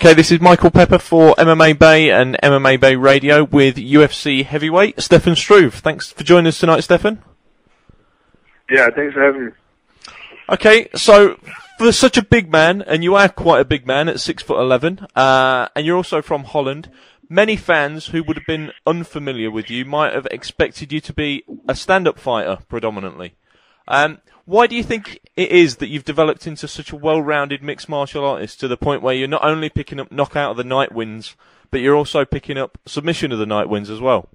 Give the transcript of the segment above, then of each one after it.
Okay, this is Michael Pepper for MMABay and MMABay Radio with UFC heavyweight Stefan Struve. Thanks for joining us tonight, Stefan. Yeah, thanks for having me. Okay, so for such a big man, and you are quite a big man at 6'11", and you're also from Holland, many fans who would have been unfamiliar with you might have expected you to be a stand-up fighter predominantly. Why do you think it is that you've developed into such a well-rounded mixed martial artist to the point where you're not only picking up knockout of the night wins, but you're also picking up submission of the night wins as well?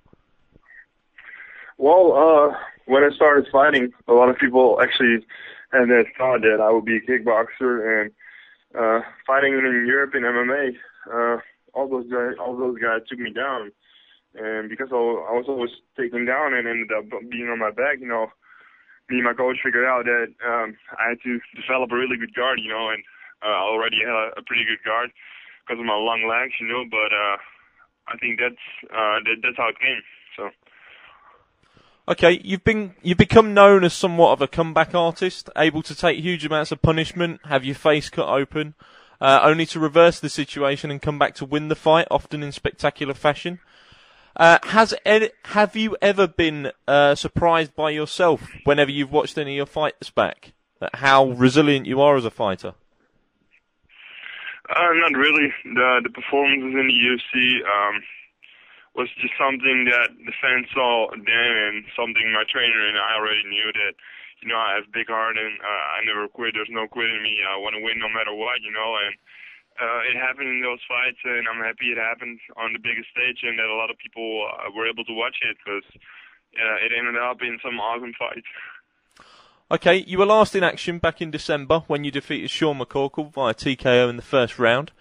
Well, when I started fighting, a lot of people actually had that thought that I would be a kickboxer, and fighting in Europe in MMA, all those guys took me down, and because I was always taken down and ended up being on my back, me and my coach figured out that I had to develop a really good guard, and I already had a pretty good guard because of my long legs, but I think that's how it came. So. Okay, you've become known as somewhat of a comeback artist, able to take huge amounts of punishment, have your face cut open, only to reverse the situation and come back to win the fight, often in spectacular fashion. Have you ever been surprised by yourself whenever you've watched any of your fights back, at how resilient you are as a fighter? Not really. The performances in the UFC was just something that the fans saw then, and something my trainer and I already knew that, I have a big heart and I never quit. There's no quit in me. I want to win no matter what, and it happened in those fights, and I'm happy it happened on the biggest stage and that a lot of people were able to watch it, because it ended up in some awesome fights. Okay, you were last in action back in December when you defeated Sean McCorkle via TKO in the first round.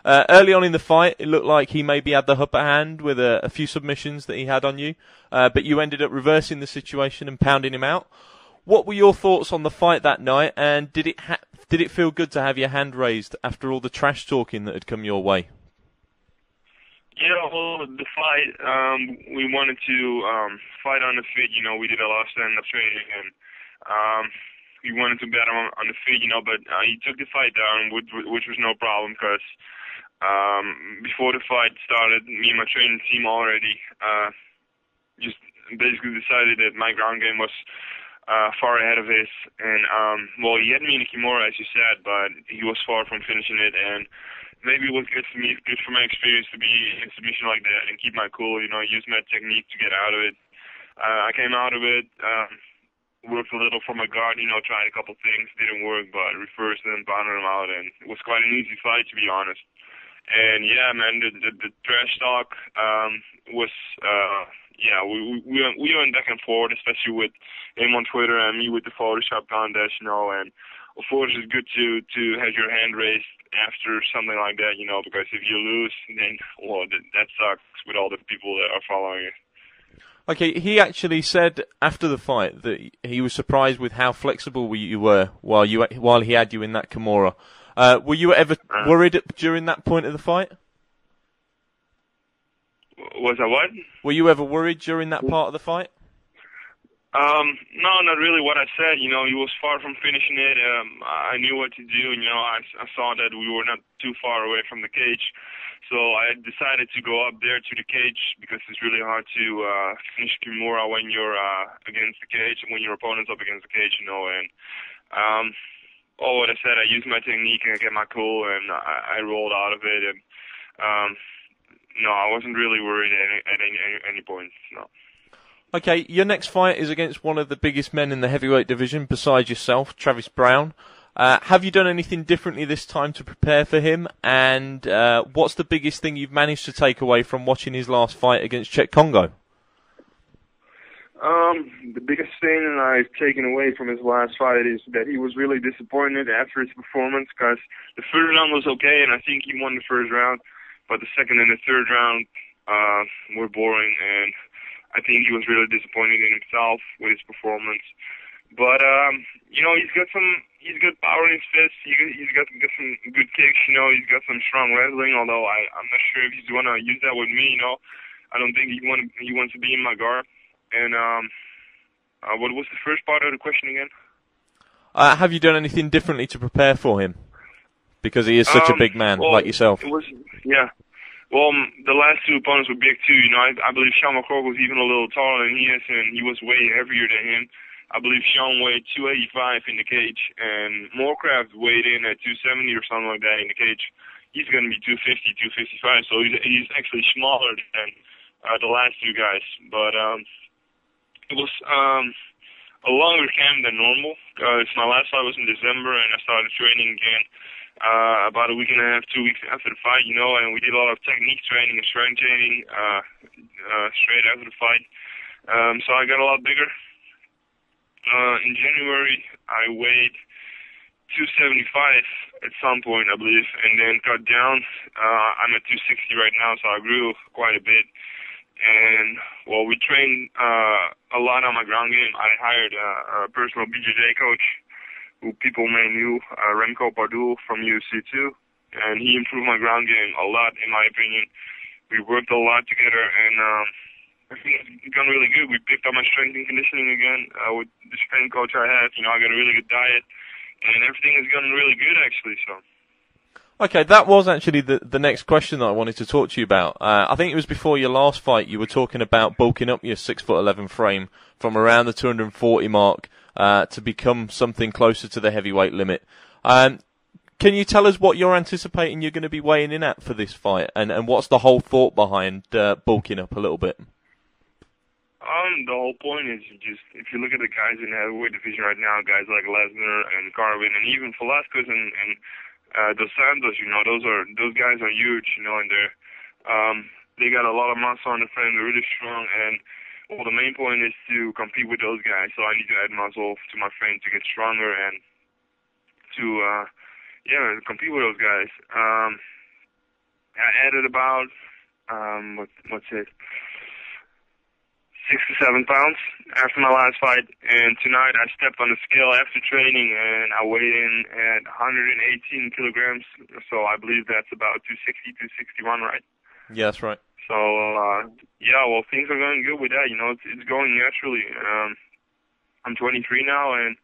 Early on in the fight, it looked like he maybe had the upper hand with a few submissions that he had on you, but you ended up reversing the situation and pounding him out. What were your thoughts on the fight that night, and did it feel good to have your hand raised after all the trash talking that had come your way? Yeah, well, the fight, we wanted to fight on the feet. We did a lot of stand-up training, and we wanted to battle on the feet, but he took the fight down, which was no problem, because before the fight started, me and my training team already just basically decided that my ground game was far ahead of his, and well, he had me in a Kimura, as you said, but he was far from finishing it, and maybe it was good for me, good for my experience to be in submission like that and keep my cool, use my technique to get out of it. I came out of it, worked a little for my guard, tried a couple things, didn't work, but reversed him, pounded him out, and it was quite an easy fight, to be honest. And yeah, man, the trash talk was, we went back and forth, especially with him on Twitter and me with the Photoshop contest, and of course it's good to have your hand raised after something like that, because if you lose, then, well, that sucks with all the people that are following it. Okay, he actually said after the fight that he was surprised with how flexible you were while he had you in that Kimura. Were you ever worried during that point of the fight? Was I what? Were you ever worried during that part of the fight? No, not really. What I said, he was far from finishing it. I knew what to do. I saw that we were not too far away from the cage. So I decided to go up there to the cage, because it's really hard to finish Kimura when you're against the cage, when your opponent's up against the cage, and what I said, I used my technique and I kept my cool, and I rolled out of it, and no, I wasn't really worried at any point, no. Okay, your next fight is against one of the biggest men in the heavyweight division besides yourself, Travis Browne. Have you done anything differently this time to prepare for him? And what's the biggest thing you've managed to take away from watching his last fight against Czech Congo? The biggest thing I've taken away from his last fight is that he was really disappointed after his performance, because the first round was okay, and I think he won the first round, but the second and the third round were boring, and I think he was really disappointed in himself with his performance. But he's got power in his fists. He's got some good kicks. He's got some strong wrestling. Although I'm not sure if he's gonna use that with me. I don't think he wants to be in my guard. And what was the first part of the question again? Have you done anything differently to prepare for him? because he is such a big man well, like yourself. It was, yeah. Well, the last two opponents were big too. You know, I believe Sean McCorkle was even a little taller than he is, and he was way heavier than him. I believe Sean weighed 285 in the cage, and Moorcraft weighed in at 270 or something like that in the cage. He's going to be 250, 255, so he's actually smaller than the last two guys. But it was a longer camp than normal. My last fight was in December, and I started training again about a week and a half, 2 weeks after the fight, you know, and we did a lot of technique training and strength training straight after the fight. So I got a lot bigger. In January, I weighed 275 at some point, I believe, and then cut down. I'm at 260 right now, so I grew quite a bit. And, well, we trained a lot on my ground game. I hired a personal BJJ coach who people may knew, Remco Pardoel from UFC 2, and he improved my ground game a lot, in my opinion. We worked a lot together, and I think it's gone really good. We picked up my strength and conditioning again with the strength coach I had. You know, I got a really good diet, and everything has gone really good, actually, so. Okay, that was actually the next question that I wanted to talk to you about. I think it was before your last fight, you were talking about bulking up your 6'11" frame from around the 240 mark to become something closer to the heavyweight limit. Can you tell us what you're anticipating you're going to be weighing in at for this fight, and what's the whole thought behind bulking up a little bit? The whole point is just, if you look at the guys in the heavyweight division right now, guys like Lesnar and Garvin, and even Velasquez and Dos Santos, you know, those guys are huge, you know, and they got a lot of muscle on the frame. They're really strong, and well, the main point is to compete with those guys. So I need to add muscle to my frame to get stronger and to compete with those guys. I added about what's it, 6 to 7 pounds after my last fight, and tonight I stepped on the scale after training, and I weighed in at 118 kilograms, so I believe that's about 260, 261, right? Yeah, that's right. So, well, things are going good with that, you know, it's going naturally. I'm 23 now, and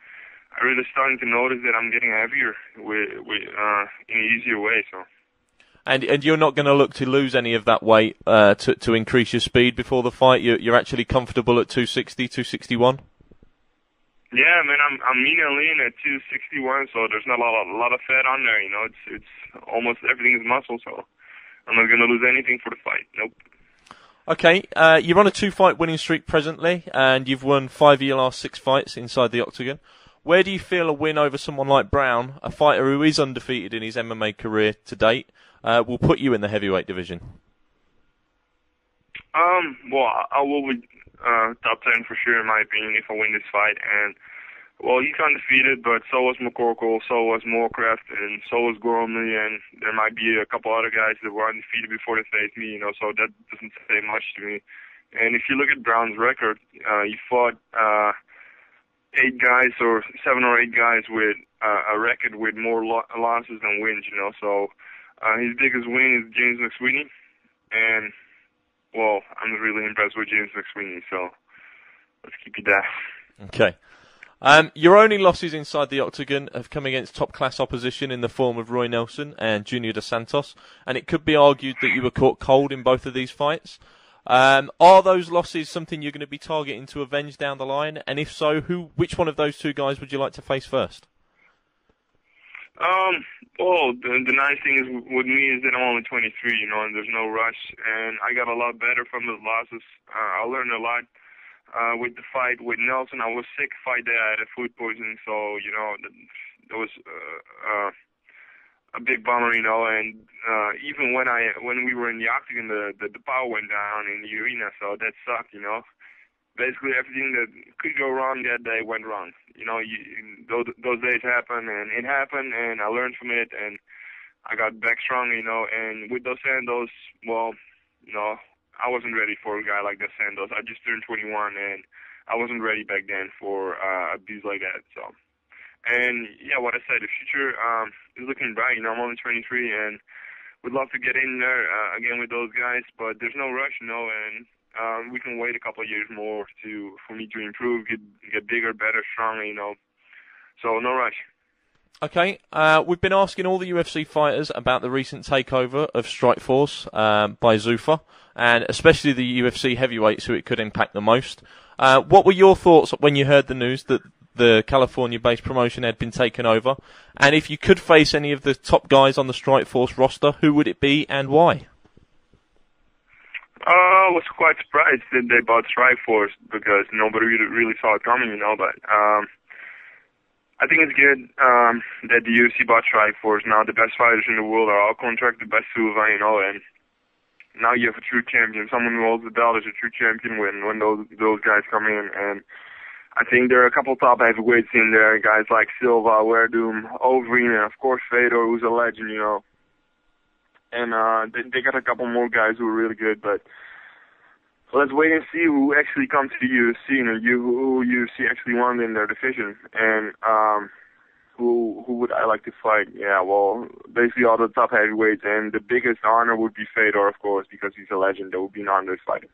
I'm really starting to notice that I'm getting heavier in an easier way, so. And you're not going to look to lose any of that weight to increase your speed before the fight? You're actually comfortable at 260, 261? Yeah, man, I'm mean and lean at 261, so there's not a lot of fat on there, you know. It's almost everything is muscle, so I'm not going to lose anything for the fight. Nope. Okay, you're on a 2-fight winning streak presently, and you've won 5 of your last 6 fights inside the octagon. Where do you feel a win over someone like Browne, a fighter who is undefeated in his MMA career to date, will put you in the heavyweight division? Well, I will be top 10 for sure, in my opinion, if I win this fight. And, well, he's undefeated, but so was McCorkle, so was Moorcraft, and so was Gormley, and there might be a couple other guys that were undefeated before they faced me, you know, so that doesn't say much to me. And if you look at Browne's record, he fought 8 guys or 7 or 8 guys with a record with more losses than wins, you know, so his biggest win is James McSweeney, and, well, I'm really impressed with James McSweeney, so let's keep it that. Okay. Your only losses inside the octagon have come against top-class opposition in the form of Roy Nelson and Junior Dos Santos, and it could be argued that you were caught cold in both of these fights. Are those losses something you're going to be targeting to avenge down the line? And if so, which one of those 2 guys would you like to face first? Well, the nice thing is with me is that I'm only 23, you know, and there's no rush, and I got a lot better from those losses. I learned a lot with the fight with Nelson. I was sick fight day. I had food poisoning, so, you know, it was a big bummer, you know, and even when we were in the octagon, the power went down in the arena, so that sucked, you know. Basically, everything that could go wrong that day went wrong. You know, those days happen, and it happened, and I learned from it, and I got back strong, you know. And with Dos Santos, well, you know, I wasn't ready for a guy like Dos Santos. I just turned 21, and I wasn't ready back then for abuse like that. So, and yeah, what I said, the future is looking bright. You know, I'm only 23, and would love to get in there again with those guys, but there's no rush, you know, and we can wait a couple of years more for me to improve, get bigger, better, stronger, you know. So no rush. Okay, we've been asking all the UFC fighters about the recent takeover of Strikeforce by Zuffa, and especially the UFC heavyweights who it could impact the most. What were your thoughts when you heard the news that the California-based promotion had been taken over? And if you could face any of the top guys on the Strikeforce roster, who would it be and why? I was quite surprised that they bought Strikeforce because nobody really saw it coming, but I think it's good that the UFC bought Strikeforce. Now the best fighters in the world are all contracted by Silva, and now you have a true champion. Someone who holds the belt is a true champion when those guys come in. And I think there are a couple top heavyweights in there, guys like Silva, Werdum, Overeem, and of course Fedor, who's a legend, And they got a couple more guys who are really good, but let's wait and see who actually comes to the UFC and who UFC actually won in their division. And who would I like to fight? Yeah, well, basically all the top heavyweights, and the biggest honor would be Fedor, of course, because he's a legend. That would be an honor to fight him.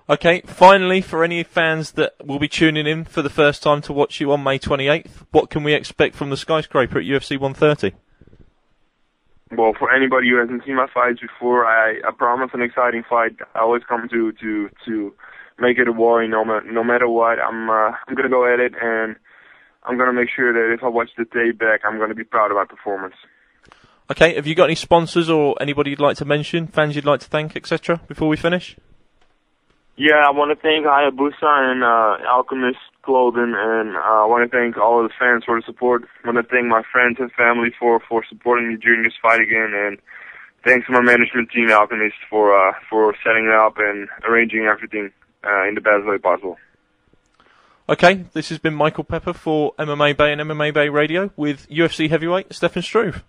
Okay, finally, for any fans that will be tuning in for the first time to watch you on May 28th, what can we expect from the Skyscraper at UFC 130? Well, for anybody who hasn't seen my fights before, I promise an exciting fight. I always come to make it a war, no matter what. I'm gonna go at it, and I'm gonna make sure that if I watch the tape back, I'm gonna be proud of my performance. Okay, have you got any sponsors or anybody you'd like to mention, fans you'd like to thank, etc., before we finish? Yeah, I want to thank Hayabusa and Alchemist Clothing, and I want to thank all of the fans for the support. I want to thank my friends and family for supporting me during this fight again, and thanks to my management team, Alchemist, for setting it up and arranging everything in the best way possible. Okay, this has been Michael Pepper for MMABay and MMABay Radio with UFC heavyweight Stefan Struve.